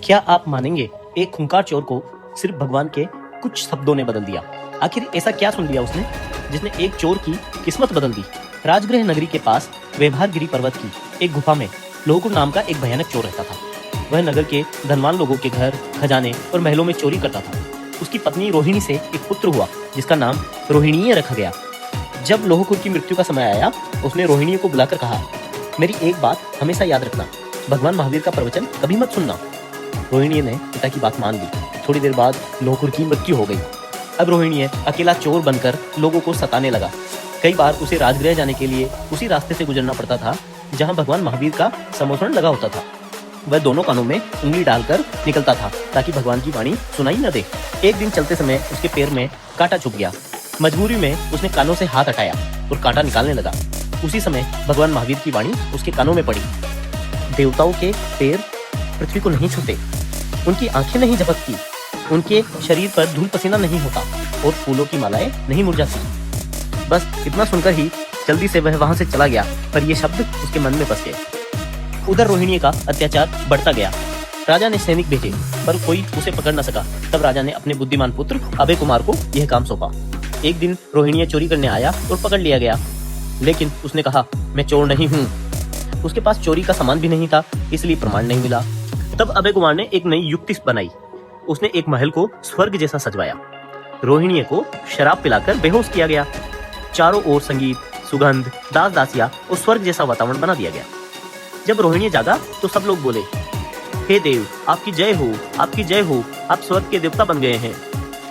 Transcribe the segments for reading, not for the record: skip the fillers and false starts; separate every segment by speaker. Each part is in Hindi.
Speaker 1: क्या आप मानेंगे, एक खूंखार चोर को सिर्फ भगवान के कुछ शब्दों ने बदल दिया। आखिर ऐसा क्या सुन लिया उसने जिसने एक चोर की किस्मत बदल दी। राजगृह नगरी के पास व्यवहारगिरी पर्वत की एक गुफा में लोहकुर नाम का एक भयानक चोर रहता था। वह नगर के धनवान लोगों के घर, खजाने और महलों में चोरी करता था। उसकी पत्नी रोहिणी से एक पुत्र हुआ जिसका नाम रोहिणीय रखा गया। जब लोहकुर की मृत्यु का समय आया, उसने रोहिणी को बुलाकर कहा, मेरी एक बात हमेशा याद रखना, भगवान महावीर का प्रवचन कभी मत सुनना। रोहिणी ने पिता की बात मान ली। थोड़ी देर बाद लोहकुर की मृत्यु हो गई। अब रोहिणी अकेला चोर बनकर लोगों को सताने लगा। कई बार उसे राजगृह जाने के लिए उसी रास्ते से गुजरना पड़ता था जहां भगवान महावीर का समोसरण लगा होता था। वह दोनों कानों में उंगली डालकर निकलता था ताकि भगवान की वाणी सुनाई न दे। एक दिन चलते समय उसके पैर में कांटा चुभ गया। मजबूरी में उसने कानों से हाथ हटाया और कांटा निकालने लगा। उसी समय भगवान महावीर की वाणी उसके कानों में पड़ी। देवताओं के पैर पृथ्वी को नहीं छूते, उनकी आंखें नहीं झपकती, उनके शरीर पर धूल पसीना नहीं होता और फूलों की मालाएं नहीं मुरझाती। बस इतना सुनकर ही जल्दी से वह वहां से चला गया, पर ये शब्द उसके मन में बस गए। उधर रोहिणी का अत्याचार बढ़ता गया। राजा ने सैनिक भेजे पर कोई उसे पकड़ न सका। तब राजा ने अपने बुद्धिमान पुत्र अभय कुमार को यह काम सौंपा। एक दिन रोहिणी चोरी करने आया और पकड़ लिया गया, लेकिन उसने कहा, मैं चोर नहीं हूँ। उसके पास चोरी का सामान भी नहीं था, इसलिए प्रमाण नहीं मिला। तब अभय कुमार ने एक नई युक्ति बनाई। उसने एक महल को स्वर्ग जैसा सजवाया। रोहिणी को शराब पिलाकर बेहोश किया गया। चारों ओर संगीत, सुगंध, दास दासिया और स्वर्ग जैसा वातावरण बना दिया गया। जब रोहिणी जागा तो सब लोग बोले, हे देव, आपकी जय हो, आपकी जय हो, आप स्वर्ग के देवता बन गए हैं।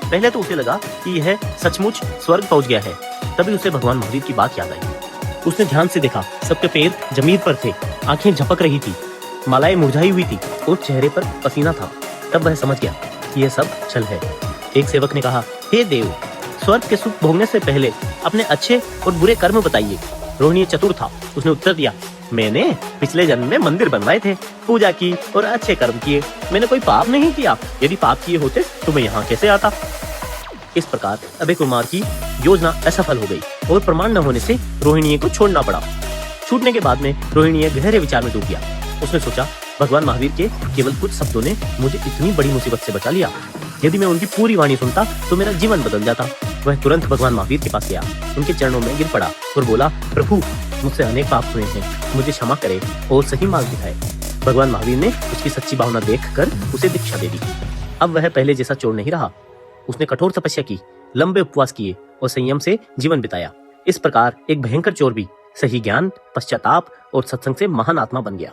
Speaker 1: पहले तो उसे लगा कि यह सचमुच स्वर्ग पहुंच गया है। तभी उसे भगवान महावीर की बात याद आई। उसने ध्यान से देखा, सबके पैर जमीन पर थे, आंखें झपक रही थी, मालाएं मुरझाई हुई थी और चेहरे पर पसीना था। तब वह समझ गया कि यह सब छल है। एक सेवक ने कहा, हे देव, स्वर्ग के सुख भोगने से पहले अपने अच्छे और बुरे कर्म बताइए। रोहिणी चतुर था, उसने उत्तर दिया, मैंने पिछले जन्म में मंदिर बनवाए थे, पूजा की और अच्छे कर्म किए। मैंने कोई पाप नहीं किया। यदि पाप किए होते तो मैं यहाँ कैसे आता। इस प्रकार अभय कुमार की योजना असफल हो गई और प्रमाण न होने से रोहिणी को छोड़ना पड़ा। छूटने के बाद में रोहिणी गहरे विचार में डूब गया। उसने सोचा, भगवान महावीर के केवल कुछ शब्दों ने मुझे इतनी बड़ी मुसीबत से बचा लिया। यदि मैं उनकी पूरी वाणी सुनता तो मेरा जीवन बदल जाता। वह तुरंत भगवान महावीर के पास गया, उनके चरणों में गिर पड़ा और बोला, प्रभु, मुझसे अनेक पाप हुए हैं, मुझे क्षमा करे और सही मार्ग दिखाए। भगवान महावीर ने उसकी सच्ची भावना देखकर उसे दीक्षा दे दी। अब वह पहले जैसा चोर नहीं रहा। उसने कठोर तपस्या की, लंबे उपवास किए और संयम से जीवन बिताया। इस प्रकार एक भयंकर चोर भी सही ज्ञान, पश्चाताप और सत्संग से महान आत्मा बन गया।